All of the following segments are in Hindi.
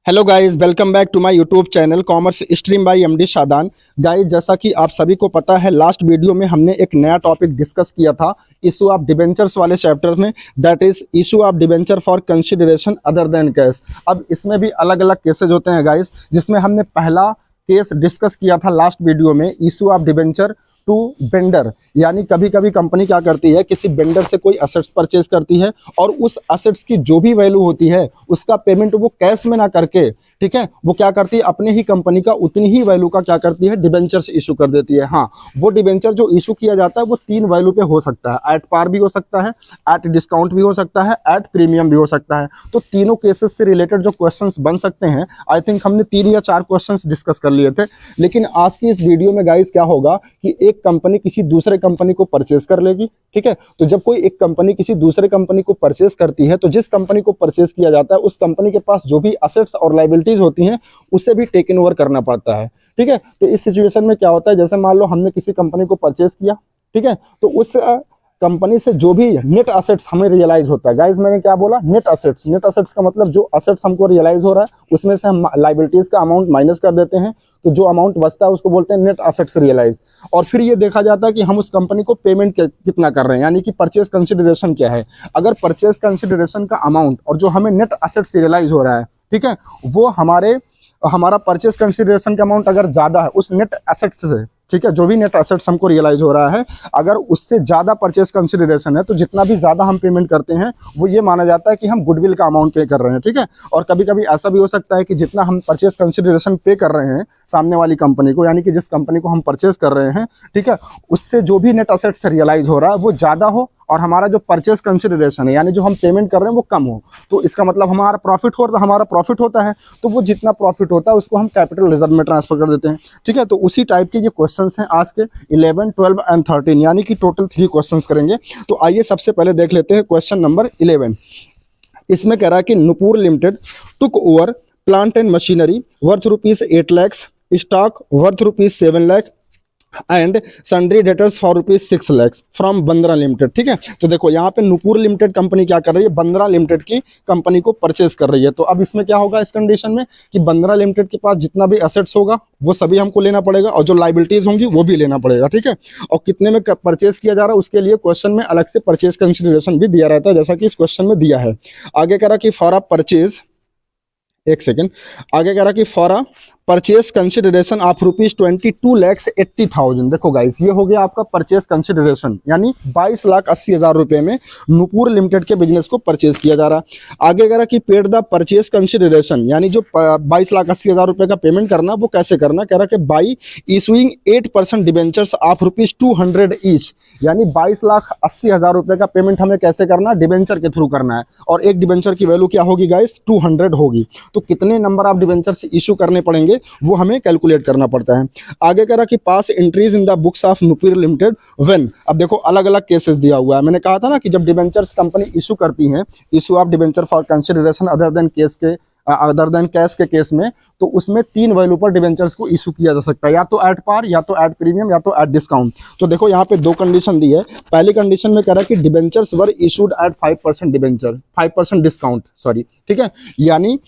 Hello guys, welcome back to my YouTube channel commerce stream by MD Shadan. Guys, जैसा कि आप सभी को पता है, लास्ट वीडियो में हमने एक नया टॉपिक डिस्कस किया था इशू ऑफ डिबेंचर्स वाले चैप्टर में, that is issue of debenture for consideration other than cash. अब इसमें भी अलग अलग केसेज होते हैं गाइस, जिसमें हमने पहला केस डिस्कस किया था लास्ट वीडियो में, issue of debenture to vendor. यानी कभी कभी कंपनी क्या करती है, किसी वेंडर से कोई असेट्स परचेज करती है और उस असेट्स की जो भी वैल्यू होती है उसका पेमेंट वो कैश में ना करके, ठीक है, वो क्या करती है, अपने ही कंपनी का उतनी ही वैल्यू का क्या करती है, डिबेंचर्स इशू कर देती है। हाँ, वो डिबेंचर जो इशू किया जाता है वो तीन वैल्यू पे हो सकता है, एट पार भी हो सकता है, एट डिस्काउंट भी हो सकता है, एट प्रीमियम भी हो सकता है। तो तीनों केसेस से रिलेटेड जो क्वेश्चंस बन सकते हैं, आई थिंक हमने 3 या 4 क्वेश्चंस डिस्कस कर लिए थे। लेकिन आज की इस वीडियो में गाइस क्या होगा कि एक कंपनी किसी दूसरे कंपनी को परचेज कर लेगी, ठीक है। तो जब कोई एक कंपनी किसी दूसरे कंपनी को परचेज करती है तो जिस कंपनी को परचेज किया जाता है उस कंपनी के पास जो भी असेट्स और लायबिलिटीज होती हैं उसे भी टेकन ओवर करना पड़ता है, ठीक है। तो इस सिचुएशन में क्या होता है, जैसे मान लो हमने किसी कंपनी को परचेज किया, ठीक है, तो उस कंपनी से जो भी नेट असेट्स हमें रियलाइज होता है, गाइस मैंने क्या बोला, नेट असेट्स। नेट असेट्स का मतलब जो असेट्स हमको रियलाइज हो रहा है उसमें से हम लायबिलिटीज का अमाउंट माइनस कर देते हैं, तो जो अमाउंट बचता है उसको बोलते हैं नेट असेट्स रियलाइज। और फिर ये देखा जाता है कि हम उस कंपनी को पेमेंट कितना कर रहे हैं, यानी कि परचेज कंसिडरेशन क्या है। अगर परचेज कंसिडरेशन का अमाउंट और जो हमें नेट असेट्स रियलाइज हो रहा है, ठीक है, वो हमारा परचेज कंसिडरेशन का अमाउंट अगर ज्यादा है उस नेट एसेट्स से, ठीक है, जो भी नेट एसेट्स हमको रियलाइज हो रहा है, अगर उससे ज्यादा परचेज कंसिडरेशन है तो जितना भी ज्यादा हम पेमेंट करते हैं वो ये माना जाता है कि हम गुडविल का अमाउंट पे कर रहे हैं, ठीक है। और कभी कभी ऐसा भी हो सकता है कि जितना हम परचेज कंसिडरेशन पे कर रहे हैं सामने वाली कंपनी को, यानी कि जिस कंपनी को हम परचेज कर रहे हैं, ठीक है, उससे जो भी नेट एसेट्स रियलाइज हो रहा है वो ज्यादा हो और हमारा जो परचेज कंसिडरेशन है, यानी जो हम पेमेंट कर रहे हैं वो कम हो, तो इसका मतलब हमारा प्रॉफिट होता है। तो वो जितना प्रॉफिट होता है उसको हम कैपिटल रिजर्व में ट्रांसफर कर देते हैं, ठीक है। तो उसी टाइप के ये क्वेश्चंस हैं आज के 11, 12 एंड 13, यानी कि टोटल 3 क्वेश्चंस करेंगे। तो आइए सबसे पहले देख लेते हैं क्वेश्चन नंबर 11। इसमें कह रहा है कि Nupur limited took over plant and machinery worth ₹8 lakh, stock worth ₹7 lakh and sundry debtors for ₹6 lakh from Bandra limited, ठीक है। तो देखो यहाँ पे नुपुर लिमिटेड कंपनी क्या कर रही है, बंद्रा लिमिटेड की कंपनी को परचेज कर रही है। तो अब इसमें क्या होगा इस कंडीशन में कि बंद्रा लिमिटेड के पास जितना भी एसेट्स होगा वो सभी हमको लेना पड़ेगा और जो लायबिलिटीज होंगी वो भी लेना पड़ेगा, ठीक है। और कितने में परचेज किया जा रहा है उसके लिए क्वेश्चन में अलग से परचेज कंसिडरेशन भी दिया रहता है, जैसा कि इस क्वेश्चन में दिया है। आगे कह रहा कि फॉर अ परचेज, एक सेकेंड, आगे कह रहा कि for a purchase consideration of ₹22,80,000। देखो गाइस, ये हो गया आपका परचेज कंसिडरेशन, यानी 22,80,000 रुपए में नुपुर लिमिटेड के बिजनेस को परचेज किया जा रहा है। आगे कह रहा कि पेड द परचेज कंसिडरेशन, यानी जो 22,80,000 रुपए का पेमेंट करना वो कैसे करना, कह रहा कि by issuing 8% debentures of ₹200 each, यानी 22,80,000 रुपए का पेमेंट हमें कैसे करना, डिबेंचर के थ्रू करना है। और एक डिबेंचर की वैल्यू क्या होगी गाइस, 200 होगी। तो कितने नंबर ऑफ डिबेंचर्स इशू करने पड़ेंगे वो हमें कैलकुलेट करना पड़ता है। आगे कह रहा कि pass entries in the books of Nupur limited when. अब देखो अलग अलग केसेस दिया हुआ है, मैंने कहा था ना कि जब डिबेंचर्स कंपनी इशू करती है, issue of debenture for consideration other than cash के केस में, तो उसमें 3 वैल्यू पर डिबेंचर्स को इशू किया जा सकता है, या तो एट पार, या तो एट प्रीमियम, या तो एट डिस्काउंट। तो देखो यहाँ पे 2 कंडीशन दी है। पहली कंडीशन में कह रहा है कि debentures were issued at 5% discount, sorry, ठीक है, यानी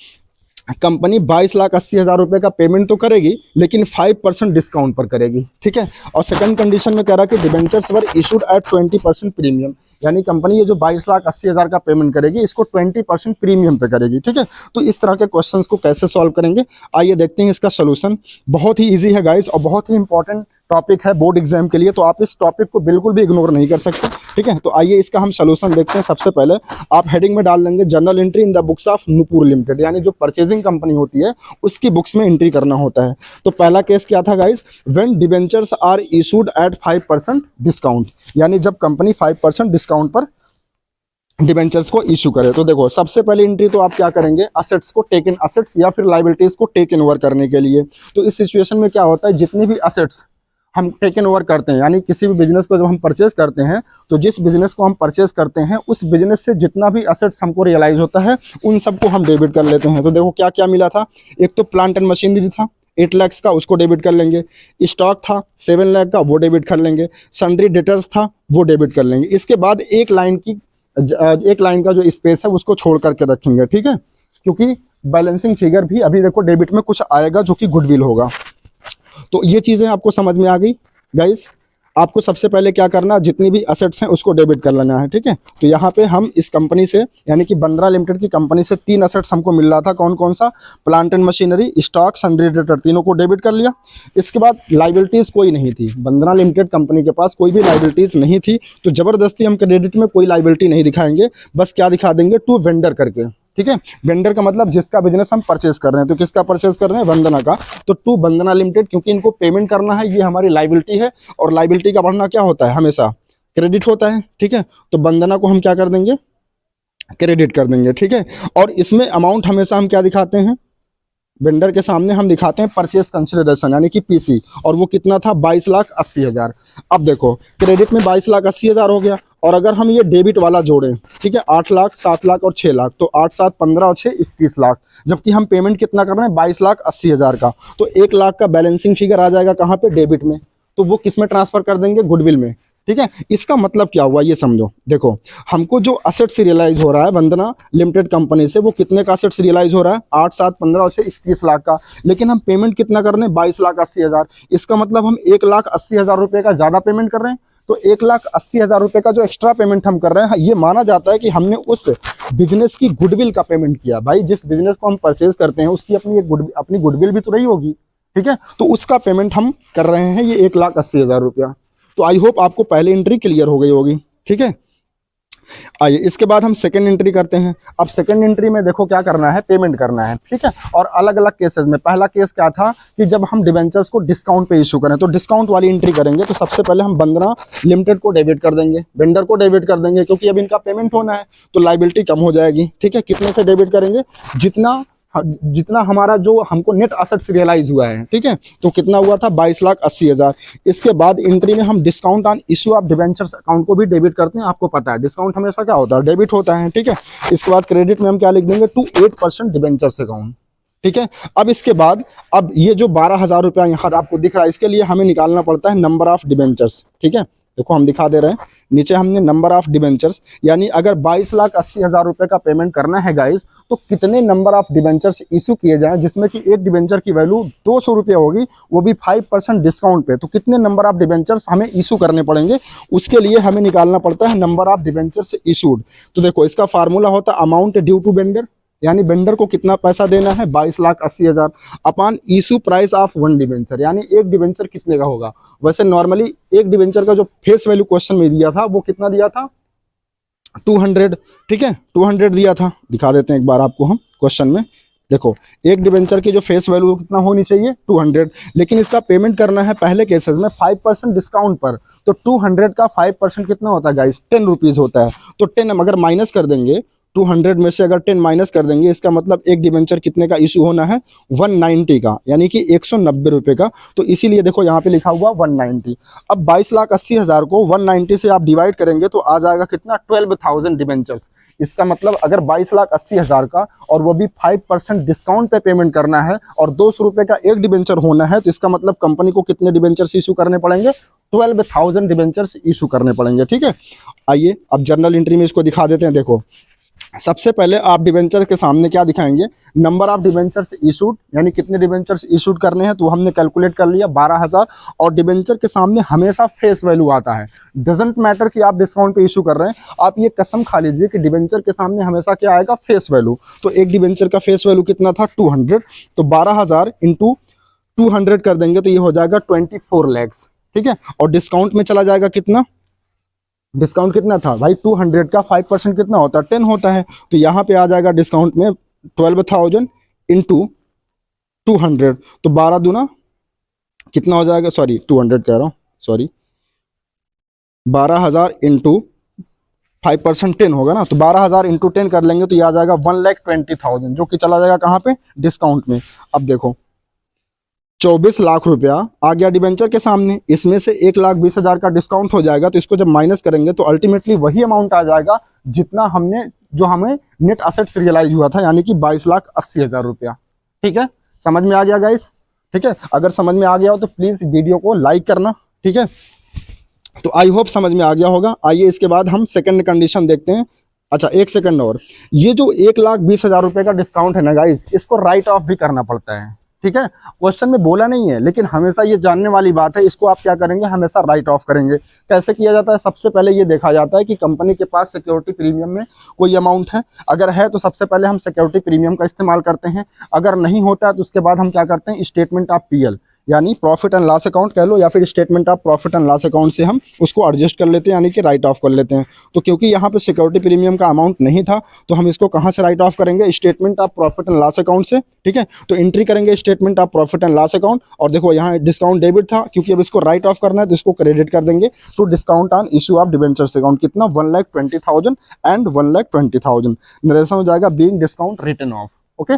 कंपनी 22,80,000 रुपए का पेमेंट तो करेगी लेकिन 5% डिस्काउंट पर करेगी, ठीक है। और सेकंड कंडीशन में कह रहा है कि debentures were issued at 20% premium, यानी कंपनी ये जो 22,80,000 का पेमेंट करेगी इसको 20% प्रीमियम पे करेगी, ठीक है। तो इस तरह के क्वेश्चंस को कैसे सॉल्व करेंगे, आइए देखते हैं इसका सोल्यूशन। बहुत ही ईजी है गाइस और बहुत ही इंपॉर्टेंट टॉपिक है बोर्ड एग्जाम के लिए, तो आप इस टॉपिक को बिल्कुल भी इग्नोर नहीं कर सकते, ठीक है। तो आइए इसका हम सोल्यूशन देखते हैं। सबसे पहले आप हेडिंग में डाल देंगे general entry in the books of Nupur limited, यानी जो परचेजिंग कंपनी होती है उसकी बुक्स में एंट्री करना होता है। तो पहला केस क्या था guys, when debentures are issued at 5% discount, यानी जब कंपनी 5% डिस्काउंट पर डिबेंचर्स को इशू करे। तो देखो सबसे पहले एंट्री तो आप क्या करेंगे, असेट्स को टेकन असेट्स या फिर लायबिलिटीज को टेकन ओवर करने के लिए। तो इस सिचुएशन में क्या होता है, जितने भी असेट्स हम टेकन ओवर करते हैं, यानी किसी भी बिजनेस को जब हम परचेज करते हैं तो जिस बिजनेस को हम परचेज करते हैं उस बिजनेस से जितना भी असेट्स हमको रियलाइज होता है उन सबको हम डेबिट कर लेते हैं। तो देखो क्या क्या मिला था, एक तो प्लांट एंड मशीनरी था 8 लाख का, उसको डेबिट कर लेंगे। स्टॉक था 7 लाख का, वो डेबिट कर लेंगे। सन्ड्री डेटर्स था, वो डेबिट कर लेंगे। इसके बाद एक लाइन का जो स्पेस है उसको छोड़ करके रखेंगे, ठीक है, क्योंकि बैलेंसिंग फिगर भी अभी देखो डेबिट में कुछ आएगा जो कि गुडविल होगा। तो ये चीजें आपको समझ में आ गई गाइस। आपको सबसे पहले क्या करना, जितनी भी असेट्स हैं उसको डेबिट कर लेना है, ठीक है। तो यहाँ पे हम इस कंपनी से यानी कि बंद्रा लिमिटेड की कंपनी से 3 असेट्स हमको मिल रहा था। कौन कौन सा? Plant and machinery, stock, sundry debtor, तीनों को डेबिट कर लिया। इसके बाद लाइबिलिटीज कोई नहीं थी, बंद्रा लिमिटेड कंपनी के पास कोई भी लाइबिलिटीज नहीं थी। तो जबरदस्ती हम क्रेडिट में कोई लाइबिलिटी नहीं दिखाएंगे, बस क्या दिखा देंगे, टू वेंडर करके, ठीक है। वेंडर का मतलब जिसका बिजनेस हम परचेज कर रहे हैं। तो किसका परचेज कर रहे हैं? वंदना का। तो टू वंदना लिमिटेड, क्योंकि इनको पेमेंट करना है, ये हमारी लाइबिलिटी है। और लाइबिलिटी का बढ़ना क्या होता है? हमेशा क्रेडिट होता है, ठीक है। तो वंदना को हम क्या कर देंगे? क्रेडिट कर देंगे, ठीक है। और इसमें अमाउंट हमेशा हम क्या दिखाते हैं? वेंडर के सामने हम दिखाते हैं परचेज कंसिडरेशन यानी कि पीसी, और वो कितना था? 22,80,000। अब देखो क्रेडिट में 22,80,000 हो गया, और अगर हम ये डेबिट वाला जोड़ें, ठीक है, 8 लाख, 7 लाख और 6 लाख, तो 8 7 15 और 6 21 लाख, जबकि हम पेमेंट कितना कर रहे हैं? 22,80,000 का। तो 1 लाख का बैलेंसिंग फिगर आ जाएगा कहाँ पे? डेबिट में। तो वो किस में ट्रांसफर कर देंगे? गुडविल में, ठीक है। इसका मतलब क्या हुआ ये समझो। देखो हमको जो असेट्स रियलाइज हो रहा है वंदना लिमिटेड कंपनी से, वो कितने का असेट्स रियलाइज हो रहा है? 8 7 15 और 6 21 लाख का। लेकिन हम पेमेंट कितना कर रहे हैं? 22,80,000। इसका मतलब हम 1,80,000 रुपये का ज्यादा पेमेंट कर रहे हैं। तो 1,80,000 रुपये का जो एक्स्ट्रा पेमेंट हम कर रहे हैं, ये माना जाता है कि हमने उस बिजनेस की गुडविल का पेमेंट किया। भाई जिस बिजनेस को हम परचेज करते हैं उसकी अपनी गुडविल भी तो रही होगी, ठीक है। तो उसका पेमेंट हम कर रहे हैं, ये 1,80,000 रुपया। तो आई होप आपको पहली एंट्री क्लियर हो गई होगी, ठीक है। आइए इसके बाद हम सेकंड एंट्री करते हैं। अब सेकंड एंट्री में देखो क्या करना है? पेमेंट करना है, ठीक है। और अलग अलग केसेस में, पहला केस क्या था कि जब हम डिवेंचर्स को डिस्काउंट पे इशू करें, तो डिस्काउंट वाली एंट्री करेंगे। तो सबसे पहले हम बंदना लिमिटेड को डेबिट कर देंगे, वेंडर को डेबिट कर देंगे, क्योंकि अब इनका पेमेंट होना है तो लाइबिलिटी कम हो जाएगी, ठीक है। कितने से डेबिट करेंगे? जितना हमारा जो हमको नेट असेट्स रियलाइज हुआ है, ठीक है। तो कितना हुआ था? 22,80,000। इसके बाद एंट्री में हम discount on issue of debentures account को भी डेबिट करते हैं। आपको पता है डिस्काउंट हमेशा क्या होता है? डेबिट होता है, ठीक है। इसके बाद क्रेडिट में हम क्या लिख देंगे? टू 8% डिवेंचर्स अकाउंट, ठीक है। अब इसके बाद अब ये जो 12,000 रुपया यहाँ आपको दिख रहा है, इसके लिए हमें निकालना पड़ता है नंबर ऑफ डिवेंचर्स, ठीक है। देखो हम दिखा दे रहे हैं नीचे, हमने नंबर ऑफ डिवेंचर्स, यानी अगर 22,80,000 रुपए का पेमेंट करना है गाइस, तो कितने नंबर ऑफ डिवेंचर्स इशू किए जाएं, जिसमें कि एक डिवेंचर की वैल्यू 200 रुपये होगी, वो भी 5% डिस्काउंट पे। तो कितने नंबर ऑफ डिवेंचर्स हमें इशू करने पड़ेंगे? उसके लिए हमें निकालना पड़ता है नंबर ऑफ डिवेंचर्स इशूड। तो देखो इसका फार्मूला होता है अमाउंट ड्यू टू वेंडर, यानी वेंडर को कितना पैसा देना है? 22,80,000 upon issue price of one debenture, यानी एक डिवेंचर कितने का होगा। वैसे नॉर्मली एक डिवेंचर का जो फेस वैल्यू क्वेश्चन में दिया था वो कितना दिया था? 200, ठीक है, 200 दिया था। दिखा देते हैं एक बार आपको हम क्वेश्चन में। देखो एक डिवेंचर की जो फेस वैल्यू कितना होनी चाहिए? 200, लेकिन इसका पेमेंट करना है पहले केसेस में 5% डिस्काउंट पर। तो 200 का 5% कितना होता है गाइस? 10 रुपीज होता है। तो 10 हम अगर माइनस कर देंगे, 200 में से अगर 10 माइनस कर देंगे, इसका मतलब एक डिवेंचर कितने का इशू होना है? 190 का, यानी कि 190 रुपए का। तो इसीलिए देखो यहाँ पे लिखा हुआ 190। अब 22,80,000 को 190 से आप डिवाइड करेंगे तो आ जाएगा कितना? 12,000 डिवेंचर्स। इसका मतलब अगर 22,80,000 का, और वो भी 5% डिस्काउंट पे पेमेंट करना है, और 200 रुपए का एक डिवेंचर होना है, तो इसका मतलब कंपनी को कितने डिवेंचर्स इशू करने पड़ेंगे? 12,000 डिवेंचर्स इशू करने पड़ेंगे, ठीक है। आइए अब जर्नल एंट्री में इसको दिखा देते हैं। देखो सबसे पहले आप डिवेंचर के सामने क्या दिखाएंगे? नंबर ऑफ डिवेंचर्स इशूड, यानी कितने डिवेंचर्स इशूड करने हैं, तो हमने कैलकुलेट कर लिया 12,000। और डिवेंचर के सामने हमेशा फेस वैल्यू आता है, डजंट मैटर कि आप डिस्काउंट पे इशू कर रहे हैं। आप ये कसम खा लीजिए कि डिवेंचर के सामने हमेशा क्या आएगा? Face value. तो एक डिवेंचर का फेस वैल्यू कितना था? 200। तो 12,000 इंटू 200 कर देंगे तो ये हो जाएगा 24 लैक्स, ठीक है। और डिस्काउंट में चला जाएगा कितना? डिस्काउंट कितना था भाई? 200 का 5% कितना होता है? 10 होता है। तो यहाँ पे आ जाएगा डिस्काउंट में 12,000 इंटू 200, तो 12 दूना कितना हो जाएगा? सॉरी 200 कह रहा हूँ, सॉरी 12,000 इंटू 5% 10 होगा ना। तो 12,000 इंटू 10 कर लेंगे तो ये आ जाएगा 1,20,000, जो कि चला जाएगा कहाँ पे? डिस्काउंट में। अब देखो 24 लाख रुपया आ गया डिवेंचर के सामने, इसमें से 1,20,000 का डिस्काउंट हो जाएगा। तो इसको जब माइनस करेंगे तो अल्टीमेटली वही अमाउंट आ जाएगा जितना जो हमें नेट असेट्स रियलाइज हुआ था, यानी कि 22,80,000 रुपया, ठीक है। समझ में आ गया गाइस? ठीक है, अगर समझ में आ गया हो तो प्लीज वीडियो को लाइक करना, ठीक है। तो आई होप समझ में आ गया होगा। आइए इसके बाद हम सेकंड कंडीशन देखते हैं। अच्छा एक सेकंड और, ये जो 1,20,000 रुपए का डिस्काउंट है ना गाइस, इसको राइट ऑफ भी करना पड़ता है, ठीक है। क्वेश्चन में बोला नहीं है, लेकिन हमेशा ये जानने वाली बात है, इसको आप क्या करेंगे, हमेशा राइट ऑफ करेंगे। कैसे किया जाता है, सबसे पहले ये देखा जाता है कि कंपनी के पास सिक्योरिटी प्रीमियम में कोई अमाउंट है, अगर है तो सबसे पहले हम सिक्योरिटी प्रीमियम का इस्तेमाल करते हैं, अगर नहीं होता है तो उसके बाद हम क्या करते हैं, स्टेटमेंट ऑफ पीएल यानी प्रॉफिट एंड लॉस अकाउंट कह लो, या फिर statement of profit and loss account से हम उसको एडजस्ट कर लेते हैं, यानी कि राइट ऑफ कर लेते हैं। तो क्योंकि यहाँ पे सिक्योरिटी प्रीमियम का अमाउंट नहीं था, तो हम इसको कहाँ से राइट ऑफ करेंगे, statement of profit and loss account से, ठीक है। तो एंट्री करेंगे statement of profit and loss account, और देखो यहाँ डिस्काउंट डेबिट था, क्योंकि अब इसको राइट ऑफ करना है तो इसको क्रेडिट कर देंगे to discount on issue of debentures account. कितना, 1,20,000 एंड 1,20,000 नरेशन हो जाएगा being discount written off. Okay.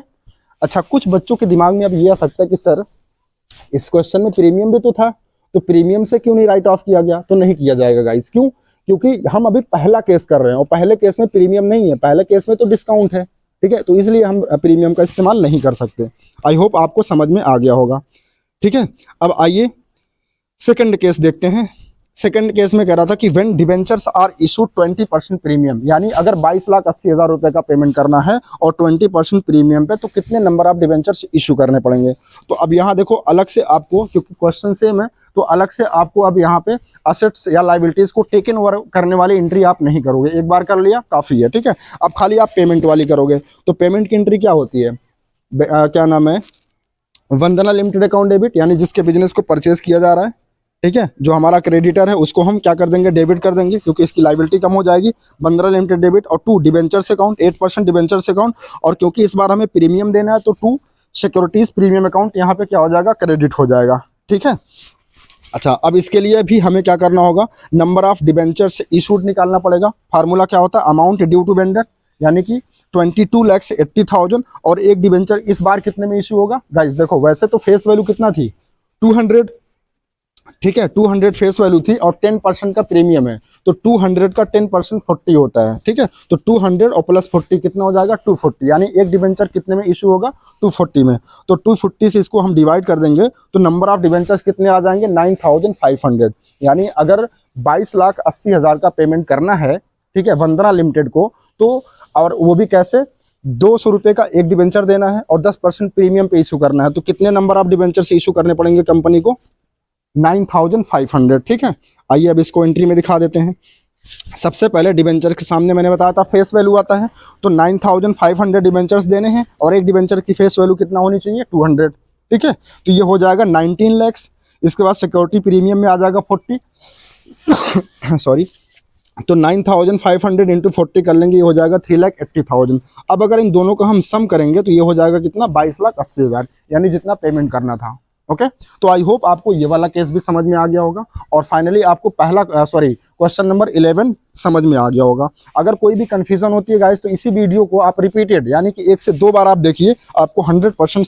अच्छा, कुछ बच्चों के दिमाग में अब ये आ सकता है कि सर इस क्वेश्चन में प्रीमियम भी तो था, तो प्रीमियम से क्यों नहीं राइट ऑफ किया गया। तो नहीं किया जाएगा गाइस, क्यों, क्योंकि हम अभी पहला केस कर रहे हैं और पहले केस में प्रीमियम नहीं है, पहले केस में तो डिस्काउंट है, ठीक है। तो इसलिए हम प्रीमियम का इस्तेमाल नहीं कर सकते। आई होप आपको समझ में आ गया होगा, ठीक है। अब आइए सेकंड केस देखते हैं। सेकंड केस में कह रहा था कि when debentures are issued 20% premium, यानी अगर 22,80,000 रुपए का पेमेंट करना है और 20% प्रीमियम पे, तो कितने नंबर ऑफ डिबेंचर्स इशू करने पड़ेंगे। तो अब यहाँ देखो अलग से आपको, क्योंकि क्वेश्चन सेम है, तो अलग से आपको अब यहाँ पे असेट्स या लाइबिलिटीज को टेकन ओवर करने वाली एंट्री आप नहीं करोगे, एक बार कर लिया काफी है, ठीक है। अब खाली आप पेमेंट वाली करोगे। तो पेमेंट की एंट्री क्या होती है, क्या नाम है, वंदना लिमिटेड अकाउंट डेबिट, यानी जिसके बिजनेस को परचेज किया जा रहा है, ठीक है। जो हमारा क्रेडिटर है उसको हम क्या कर देंगे, डेबिट कर देंगे, क्योंकि इसकी लाइबिलिटी कम हो जाएगी। वंदना लिमिटेड डेबिट, और 2 डिबेंचर्स अकाउंट 8% डिबेंचर्स अकाउंट, और क्योंकि इस बार हमें प्रीमियम देना है तो 2 सिक्योरिटीज प्रीमियम अकाउंट यहाँ पे क्या हो जाएगा, क्रेडिट हो जाएगा, ठीक है। अच्छा, अब इसके लिए भी हमें क्या करना होगा, नंबर ऑफ डिबेंचर्स इशूड निकालना पड़ेगा। फार्मूला क्या होता है, अमाउंट ड्यू टू वेंडर, यानी कि 22,80,000, और एक डिबेंचर इस बार कितने में इशू होगा गाइस। देखो वैसे तो फेस वैल्यू कितना थी, 200, ठीक है, 200 फेस वैल्यू थी और 10% का प्रीमियम है, तो 200 का 10% 40 होता है, ठीक है। तो 200 और प्लस 40 कितना हो जाएगा, 240, यानी एक डिबेंचर कितने में इशू होगा, 240 में। तो 240 से इसको हम डिवाइड कर देंगे तो नंबर ऑफ डिबेंचर्स कितने आ जाएंगे, 9,500। यानी अगर 22,80,000 का पेमेंट करना है, ठीक है, वंदना लिमिटेड को, तो और वो भी कैसे, 200 रुपये का एक डिबेंचर देना है और 10% प्रीमियम पे इशू करना है, तो कितने नंबर ऑफ डिबेंचर से इशू करने पड़ेंगे कंपनी को, 9,500, ठीक है। आइए अब इसको एंट्री में दिखा देते हैं। सबसे पहले डिबेंचर के सामने मैंने बताया था फेस वैल्यू आता है, तो 9,500 डिबेंचर्स देने हैं और एक डिबेंचर की फेस वैल्यू कितना होनी चाहिए, 200, ठीक है। तो ये हो जाएगा 19 लाख। इसके बाद सिक्योरिटी प्रीमियम में आ जाएगा 40 सॉरी, तो 9,500 इंटू 40 कर लेंगे, ये हो जाएगा 3,80,000। अब अगर इन दोनों का हम सम करेंगे तो ये हो जाएगा कितना, 22,80,000, यानी जितना पेमेंट करना था। ओके, तो आई होप आपको ये वाला केस भी समझ में आ गया होगा, और फाइनली आपको पहला क्वेश्चन नंबर 11 समझ में आ गया होगा। अगर कोई भी कंफ्यूजन होती है गाइस, तो इसी वीडियो को आप रिपीटेड यानी कि 1 से 2 बार आप देखिए, आपको 100%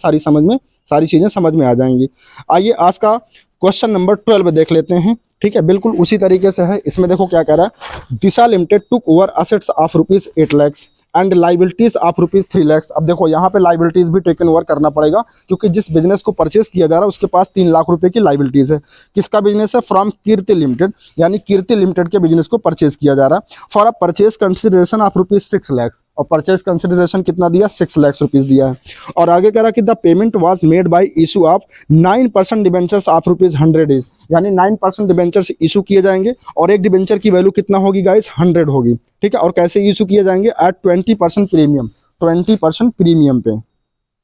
सारी चीजें समझ में आ जाएंगी। आइए आज का क्वेश्चन नंबर 12 देख लेते हैं, ठीक है। बिल्कुल उसी तरीके से है। इसमें देखो क्या कह रहा है, Disha limited took over assets of ₹8 lakh and liabilities of ₹3 lakh. अब देखो यहाँ पे लाइबिलिटीज भी टेकन ओवर करना पड़ेगा, क्योंकि जिस बिजनेस को परचेस किया जा रहा है उसके पास 3 लाख रुपए की लाइबिलिटीज है। किसका बिजनेस है, फ्रॉम कीर्ति लिमिटेड, यानी कीर्ति लिमिटेड के बिजनेस को परचेस किया जा रहा है for a purchase consideration of ₹6 lakh, और परचेस कंसिडरेशन कितना दिया, 6 लाख रुपीज दिया है। और आगे कह रहा कि the payment was made by issue of 9% debentures of ₹100 is, यानी 9% डिबेंचर्स इशू किए जाएंगे और एक डिबेंचर की वैल्यू कितना होगी गाइस, 100 होगी, ठीक है। और कैसे इशू किए जाएंगे, एट 20% प्रीमियम, 20% प्रीमियम पे,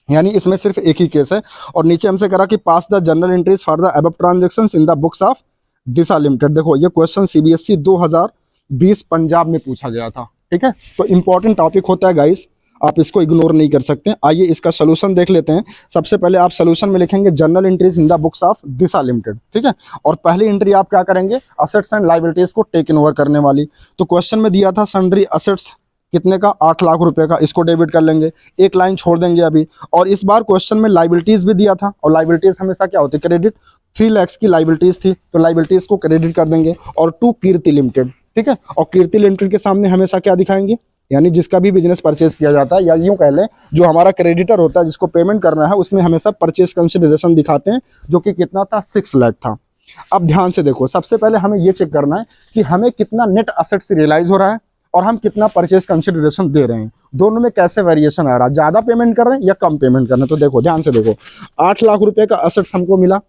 यानी इसमें सिर्फ एक ही केस है। और नीचे हमसे करा कि pass the journal entries for the above transactions in the books of Disha limited. देखो ये क्वेश्चन सीबीएसई 2020 पंजाब में पूछा गया था, ठीक है। तो इंपॉर्टेंट टॉपिक होता है गाइस, आप इसको इग्नोर नहीं कर सकते। आइए इसका सोल्यूशन देख लेते हैं। सबसे पहले आप सोल्यूशन में लिखेंगे general entries in the books of Disha limited, ठीक है। और पहली एंट्री आप क्या करेंगे, असेट्स एंड लाइबिलिटीज को टेकन ओवर करने वाली। तो क्वेश्चन में दिया था सन्ड्री असेट्स कितने का, 8 लाख रुपए का, इसको डेबिट कर लेंगे, एक लाइन छोड़ देंगे अभी। और इस बार क्वेश्चन में लाइबिलिटीज भी दिया था, और लाइबिलिटीज हमेशा क्या होती है, क्रेडिट। 3 लाख की लाइबिलिटीज थी, तो लाइबिलिटीज को क्रेडिट कर देंगे, और टू कीर्ति लिमिटेड, ठीक है। और कीर्ति लिमिटेड के सामने हमेशा क्या दिखाएंगे, यानी जिसका भी बिजनेस परचेज किया जाता है, या यूं कह लें जो हमारा क्रेडिटर होता है जिसको पेमेंट करना है, उसमें हमेशा परचेज कंसिडरेशन दिखाते हैं, जो कि कितना था, 6 लाख था। अब ध्यान से देखो, सबसे पहले हमें ये चेक करना है कि हमें कितना नेट असेट्स रियलाइज हो रहा है। और हम कितना परचेज कंसिडरेशन दे रहे हैं, दोनों में कैसे वेरिएशन आ रहा है, ज्यादा पेमेंट कर रहे हैं या कम पेमेंट कर रहे हैं। तो देखो ध्यान से देखो, 8 लाख रुपए का असेट्स हमको मिला,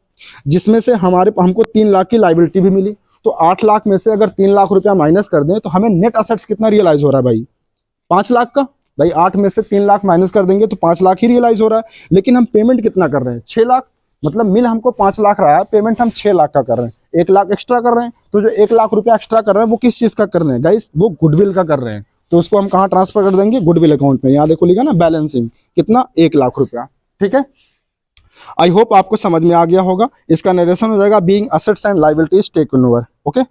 जिसमें से हमको 3 लाख की लाइबिलिटी भी मिली। तो 8 लाख में से अगर 3 लाख रुपया माइनस कर दें तो हमें नेट असेट्स कितना रियलाइज हो रहा है भाई, 5 लाख का। भाई 8 में से 3 लाख माइनस कर देंगे तो 5 लाख ही रियलाइज हो रहा है, लेकिन हम पेमेंट कितना कर रहे हैं, 6 लाख। मतलब मिल हमको 5 लाख रहा है, पेमेंट हम 6 लाख का कर रहे हैं, 1 लाख एक्स्ट्रा कर रहे हैं। तो जो 1 लाख रुपया एक्स्ट्रा कर रहे हैं वो किस चीज का कर रहे हैं गाइस, वो गुडविल का कर रहे हैं। तो उसको हम कहाँ ट्रांसफर कर देंगे, गुडविल अकाउंट में। यहाँ देखो लिखा ना बैलेंसिंग, कितना, 1 लाख रुपया। ठीक है, आई होप आपको समझ में आ गया होगा। इसका नरेशन हो जाएगा being assets and liabilities taken over. Okay,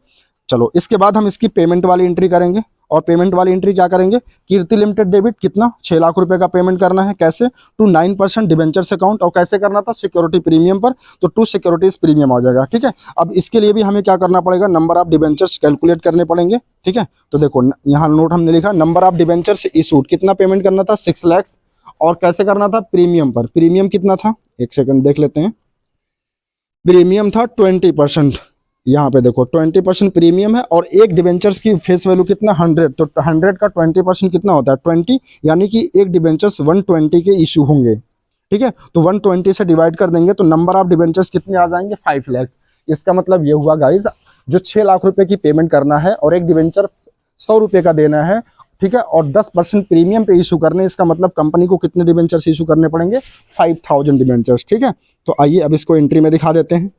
चलो इसके बाद हम इसकी पेमेंट वाली एंट्री करेंगे। और पेमेंट वाली एंट्री क्या करेंगे, कीर्ति लिमिटेड डेबिट कितना, 6 लाख रुपए का पेमेंट करना है। कैसे, टू 9% डिबेंचर्स अकाउंट। और कैसे करना था, सिक्योरिटी प्रीमियम पर, तो 2 सिक्योरिटीज प्रीमियम आ जाएगा। ठीक है, अब इसके लिए भी हमें क्या करना पड़ेगा, नंबर ऑफ डिबेंचर्स कैलकुलेट करने पड़ेंगे। ठीक है, तो देखो यहाँ नोट हमने लिखा, नंबर ऑफ डिबेंचर्स इशूड, कितना पेमेंट करना था, 6 लाख। और कैसे करना था, प्रीमियम पर। प्रीमियम कितना था, एक सेकंड देख लेते हैं। प्रीमियम था 20%, यहाँ पे देखो 20% प्रीमियम है। और एक डिबेंचर्स की फेस वैल्यू कितना, 100। तो 100 का 20% कितना होता है, 20, यानी कि एक डिबेंचर्स 120 के इशू होंगे। ठीक है, तो 120 से डिवाइड कर देंगे तो नंबर ऑफ डिबेंचर्स कितने आ जाएंगे, 5 लाख। इसका मतलब ये हुआ गाइस, जो 6 लाख रुपए की पेमेंट करना है और एक डिबेंचर 100 रुपए का देना है। ठीक है, और 10% प्रीमियम पे इशू करने, इसका मतलब कंपनी को कितने डिबेंचर्स इशू करने पड़ेंगे, 5000 डिबेंचर्स। ठीक है, तो आइए अब इसको एंट्री में दिखा देते हैं।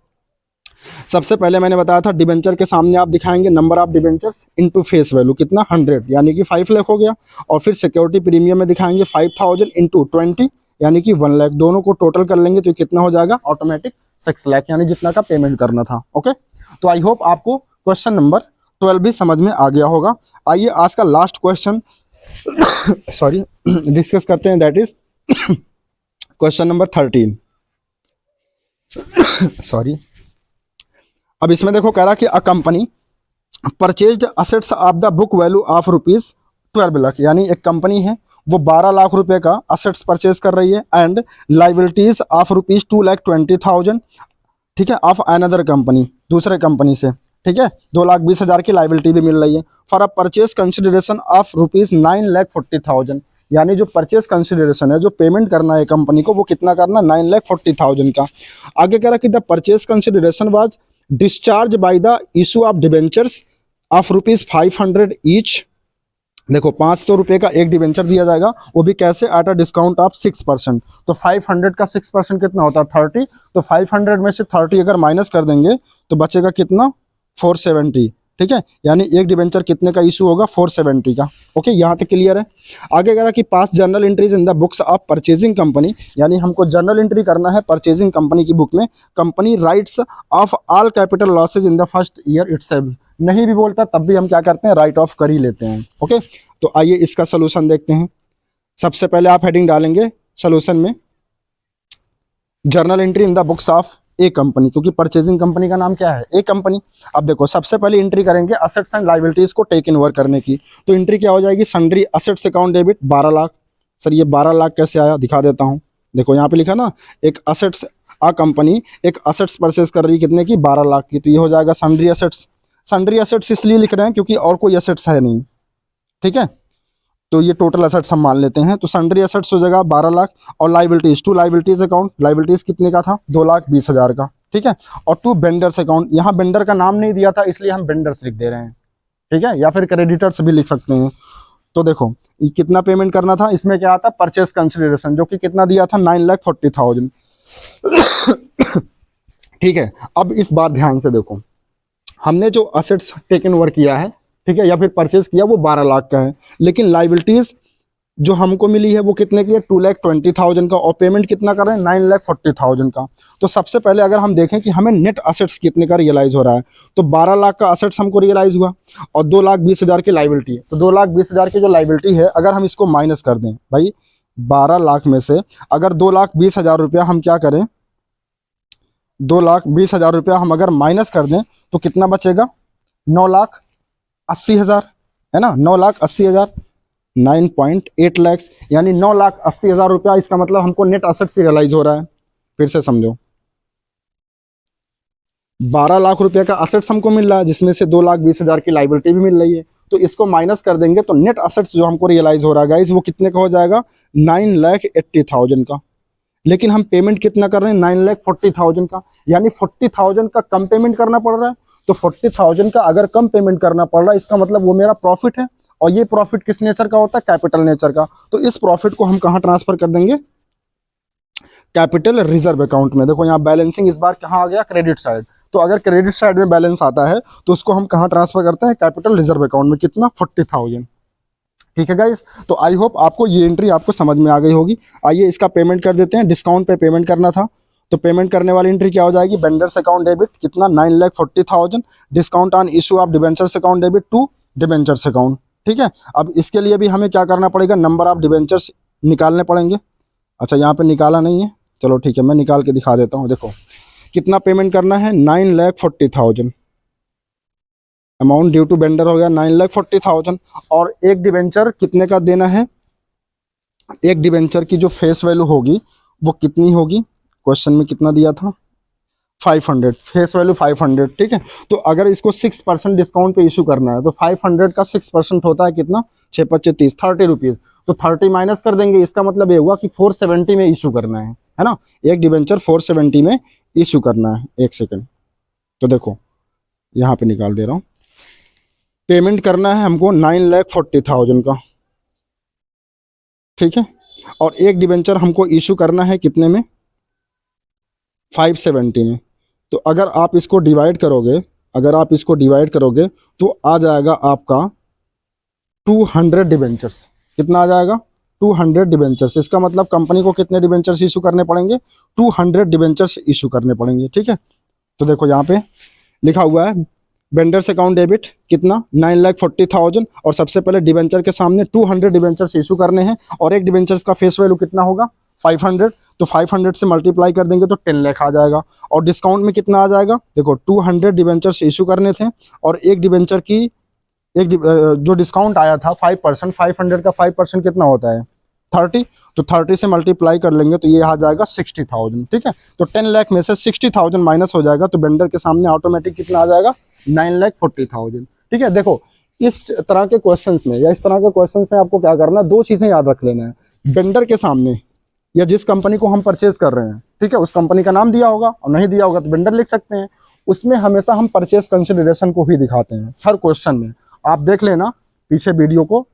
सबसे पहले मैंने बताया था डिबेंचर के सामने आप दिखाएंगे number of debentures into face value कितना, 100, यानी कि 5 लाख हो गया। और फिर सिक्योरिटी प्रीमियम में दिखाएंगे 5000 इनटू 20, यानी कि 1 लाख। दोनों को टोटल कर लेंगे तो कितना हो जाएगा, ऑटोमेटिक 6 लाख, यानी जितना का पेमेंट करना था। ओके, तो आई होप आपको क्वेश्चन नंबर 12 भी समझ में आ गया होगा। आइए आज का लास्ट क्वेश्चन सॉरी डिस्कस करते हैं, that is question number 13। Sorry, अब इसमें देखो कह रहा कि a company purchased assets of the book value of ₹12 lakh, यानी एक कंपनी है वो 12 लाख रुपए का असेट्स परचेज कर रही है एंड लाइबिलिटीज ऑफ ₹2,20,000। ठीक है, ऑफ अनदर कंपनी, दूसरे कंपनी से। ठीक है, 2,20,000 की लाइबिलिटी भी मिल रही है for a purchase consideration of ₹9,40,000। यानी जो परचेज कंसिडरेशन है, जो पेमेंट करना है कंपनी को, वो कितना करना, 9,40,000 का। आगे कह रहा कि the purchase consideration was discharge by the issue of debentures of ₹500 each. देखो 500 रुपये का एक डिबेंचर दिया जाएगा, वो भी कैसे, एट अ डिस्काउंट ऑफ 6%। तो 500 का 6% कितना होता है, 30। तो 500 में से 30 अगर माइनस कर देंगे तो बचेगा कितना, 470। ठीक है, यानी एक डिबेंचर कितने का इशू होगा, 470 का। ओके, यहाँ तक क्लियर है। आगे कह रहा कि पास journal entries in the books of purchasing company, यानी हमको जर्नल एंट्री करना है परचेजिंग कंपनी की बुक में। Company rights of all capital losses in the first year itself. नहीं भी बोलता तब भी हम क्या करते हैं, राइट ऑफ कर ही लेते हैं। ओके, तो आइए इसका सोल्यूशन देखते हैं। सबसे पहले आप हेडिंग डालेंगे सोल्यूशन में, journal entry in the books of A company, क्योंकि परचेजिंग कंपनी का नाम क्या है, ए कंपनी। अब देखो सबसे पहले एंट्री करेंगे असेट्स एंड लायबिलिटीज को टेक इन ओवर करने की। तो एंट्री क्या हो जाएगी, sundry assets account debit 12 lakh. Sir ये 12 लाख कैसे आया, दिखा देता हूँ। देखो यहाँ पे लिखा ना, एक असेट्स, आ कंपनी एक असेट्स परचेज कर रही है कितने की, 12 लाख की। तो ये हो जाएगा सन्ड्री असेट्स। सन्ड्री असेट्स इसलिए लिख रहे हैं क्योंकि और कोई असेट्स है नहीं। ठीक है, तो ये टोटल असेट्स हम मान लेते हैं। तो सन्ड्री असेट्स हो जाएगा 12 लाख। और liabilities, to liabilities account, liabilities कितने का था, 2,20,000 का। ठीक है, और टू बेंडर्स अकाउंट, यहाँ बेंडर का नाम नहीं दिया था इसलिए हम बेंडर्स लिख दे रहे हैं। ठीक है, या फिर क्रेडिटर्स भी लिख सकते हैं। तो देखो ये कितना पेमेंट करना था, इसमें क्या आता, परचेस कंसिडरेशन, जो कि कितना दिया था, 9,40,000। ठीक है, अब इस बात ध्यान से देखो, हमने जो असेट्स टेकन ओवर किया है, ठीक है, या फिर परचेज किया, वो 12 लाख का है। लेकिन लाइबिलिटीज जो हमको मिली है वो कितने की है, 2,20,000 का। और पेमेंट कितना कर रहे हैं, 9,40,000 का। तो सबसे पहले अगर हम देखें कि हमें नेट असेट्स कितने का रियलाइज हो रहा है, तो 12 लाख का असेट्स हमको रियलाइज हुआ और 2,20,000 की लाइबिलिटी है। तो 2,20,000 की जो लाइबिलिटी है, अगर हम इसको माइनस कर दें भाई, 12 लाख में से अगर 2,20,000 रुपया हम क्या करें, 2,20,000 रुपया हम अगर माइनस कर दें तो कितना बचेगा, 9,80,000, है ना, 9,80,000, 9.8 लाख, यानी 9,80,000 रुपया। इसका मतलब हमको नेट असेट से रियलाइज हो रहा है। फिर से समझो, 12 लाख रुपया का असेट्स हमको मिल रहा है, जिसमें से 2,20,000 की लाइबिलिटी भी मिल रही है। तो इसको माइनस कर देंगे तो नेट असेट्स जो हमको रियलाइज हो रहा है गाइज वो कितने का हो जाएगा, 9,80,000 का। लेकिन हम पेमेंट कितना कर रहे हैं, 9,40,000 का, यानी 40,000 का कम पेमेंट करना पड़ रहा है। तो 40,000 का अगर कम पेमेंट करना पड़ रहा है, इसका मतलब वो मेरा प्रॉफिट है, और ये प्रॉफिट किस नेचर का होता है, कैपिटल नेचर का। तो इस प्रॉफिट को हम कहाँ ट्रांसफर कर देंगे, कैपिटल रिजर्व अकाउंट में। देखो यहाँ बैलेंसिंग इस बार कहाँ आ गया, क्रेडिट साइड। तो अगर क्रेडिट साइड में बैलेंस आता है तो उसको हम कहाँ ट्रांसफर करते हैं, कैपिटल रिजर्व अकाउंट में। कितना, 40,000। ठीक है गाइस, तो आई होप आपको ये एंट्री आपको समझ में आ गई होगी। आइए इसका पेमेंट कर देते हैं। डिस्काउंट पे पेमेंट करना था, तो पेमेंट करने वाली एंट्री क्या हो जाएगी, वेंडर्स अकाउंट डेबिट कितना, 9,40,000, discount on issue of debentures account debit to debentures account. ठीक है, अब इसके लिए भी हमें क्या करना पड़ेगा, नंबर ऑफ डिबेंचर्स निकालने पड़ेंगे। अच्छा यहाँ पे निकाला नहीं है, चलो ठीक है मैं निकाल के दिखा देता हूँ। देखो कितना पेमेंट करना है, 9,40,000। अमाउंट ड्यू टू वेंडर हो गया 9,40,000। और एक डिबेंचर कितने का देना है, एक डिबेंचर की जो फेस वैल्यू होगी वो कितनी होगी, क्वेश्चन में कितना दिया था, 500, फेस वैल्यू 500। ठीक है, तो अगर इसको 6% डिस्काउंट पे इशू करना है तो 500 का 6% होता है कितना, 6×5 = 30, 30 रुपीज़। तो 30 माइनस कर देंगे, इसका मतलब ये हुआ कि 470 में इशू करना है ना, एक डिबेंचर 470 में इशू करना है। एक सेकंड, तो देखो यहाँ पे निकाल दे रहा हूँ। पेमेंट करना है हमको 9,40,000 का, ठीक है, और एक डिबेंचर हमको इशू करना है कितने में, 570 में। तो अगर आप इसको डिवाइड करोगे तो आ जाएगा आपका 200 डिबेंचर्स। कितना आ जाएगा, 200 डिबेंचर्स। इसका मतलब कंपनी को कितने डिबेंचर्स इशू करने पड़ेंगे, 200 डिबेंचर्स इशू करने पड़ेंगे। ठीक है, तो देखो यहाँ पे लिखा हुआ है वेंडर्स अकाउंट डेबिट कितना, 9,40,000, और सबसे पहले डिबेंचर के सामने 200 डिबेंचर्स इशू करने हैं, और एक डिबेंचर्स का फेस वैल्यू कितना होगा, 500। तो 500 से मल्टीप्लाई कर देंगे तो 10 लाख आ जाएगा। और डिस्काउंट में कितना आ जाएगा, देखो 200 डिबेंचर्स इशू करने थे, और एक डिबेंचर की जो डिस्काउंट आया था 5%, 500 का 5% कितना होता है, 30। तो 30 से मल्टीप्लाई कर लेंगे तो ये आ जाएगा 60,000। ठीक है, तो 10 लाख में से 60,000 माइनस हो जाएगा, तो वेंडर के सामने ऑटोमेटिक कितना आ जाएगा, 9,40,000। ठीक है, देखो इस तरह के क्वेश्चंस में या इस तरह के क्वेश्चंस में आपको क्या करना है, दो चीजें याद रख लेना है। वेंडर के सामने या जिस कंपनी को हम परचेज कर रहे हैं, ठीक है, उस कंपनी का नाम दिया होगा, और नहीं दिया होगा तो वेंडर लिख सकते हैं। उसमें हमेशा हम परचेज कंसिडरेशन को ही दिखाते हैं हर क्वेश्चन में। आप देख लेना पीछे वीडियो को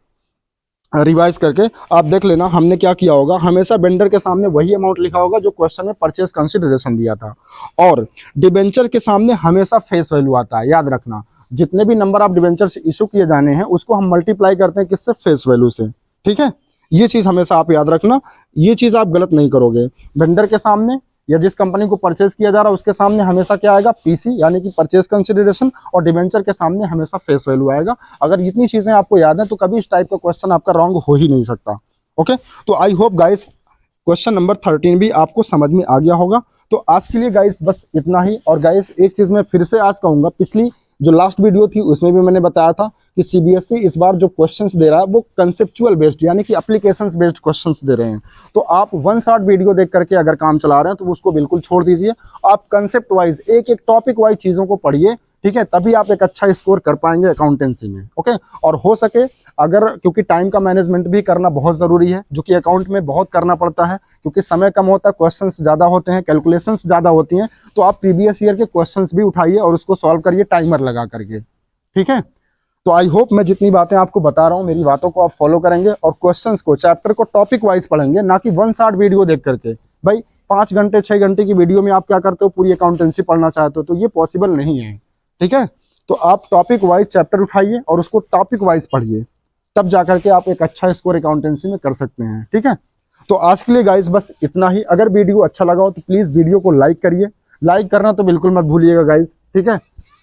रिवाइज करके, आप देख लेना हमने क्या किया होगा, हमेशा वेंडर के सामने वही अमाउंट लिखा होगा जो क्वेश्चन में परचेज कंसिडरेशन दिया था। और डिबेंचर के सामने हमेशा फेस वैल्यू आता है, याद रखना। जितने भी नंबर ऑफ डिबेंचर्स इशू किए जाने हैं उसको हम मल्टीप्लाई करते हैं किससे, फेस वैल्यू से। ठीक है, ये चीज हमेशा आप याद रखना, ये चीज आप गलत नहीं करोगे। वेंडर के सामने या जिस कंपनी को परचेज किया जा रहा है उसके सामने हमेशा क्या आएगा, पीसी यानी कि परचेज कंसिडरेशन, और डिबेंचर के सामने हमेशा फेस वैल्यू आएगा। अगर इतनी चीजें आपको याद है तो कभी इस टाइप का क्वेश्चन आपका रॉन्ग हो ही नहीं सकता। ओके, तो I hope guys question number 13 भी आपको समझ में आ गया होगा। तो आज के लिए गाइस बस इतना ही। और गाइस एक चीज मैं फिर से आज कहूंगा, पिछली जो लास्ट वीडियो थी उसमें भी मैंने बताया था कि सीबीएसई इस बार जो क्वेश्चंस दे रहा है वो कंसेप्चुअल बेस्ड यानी कि एप्लीकेशंस बेस्ड क्वेश्चंस दे रहे हैं। तो आप वन शॉट वीडियो देख करके अगर काम चला रहे हैं तो उसको बिल्कुल छोड़ दीजिए। आप कंसेप्ट वाइज एक एक टॉपिक वाइज चीजों को पढ़िए, ठीक है, तभी आप एक अच्छा स्कोर कर पाएंगे अकाउंटेंसी में। ओके, और हो सके अगर, क्योंकि टाइम का मैनेजमेंट भी करना बहुत जरूरी है, जो कि अकाउंट में बहुत करना पड़ता है, क्योंकि समय कम होता है, क्वेश्चंस ज्यादा होते हैं, कैलकुलेशंस ज्यादा होती हैं। तो आप प्रीवियस ईयर के क्वेश्चंस भी उठाइए और उसको सॉल्व करिए टाइमर लगा करके। ठीक है, तो आई होप मैं जितनी बातें आपको बता रहा हूँ मेरी बातों को आप फॉलो करेंगे और क्वेश्चंस को, चैप्टर को टॉपिक वाइज पढ़ेंगे, ना कि वन शॉट वीडियो देख करके। भाई 5 घंटे 6 घंटे की वीडियो में आप क्या करते हो, पूरी अकाउंटेंसी पढ़ना चाहते हो, तो ये पॉसिबल नहीं है। ठीक है, तो आप टॉपिक वाइज चैप्टर उठाइए और उसको टॉपिक वाइज पढ़िए, तब जाकर के आप एक अच्छा स्कोर अकाउंटेंसी में कर सकते हैं। ठीक है, तो आज के लिए गाइस बस इतना ही। अगर वीडियो अच्छा लगा हो तो प्लीज वीडियो को लाइक करिए, लाइक करना तो बिल्कुल मत भूलिएगा गाइस। ठीक है,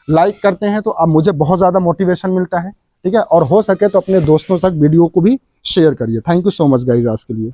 लाइक करते हैं तो अब मुझे बहुत ज्यादा मोटिवेशन मिलता है। ठीक है, और हो सके तो अपने दोस्तों तक वीडियो को भी शेयर करिए। Thank you so much guys आज के लिए।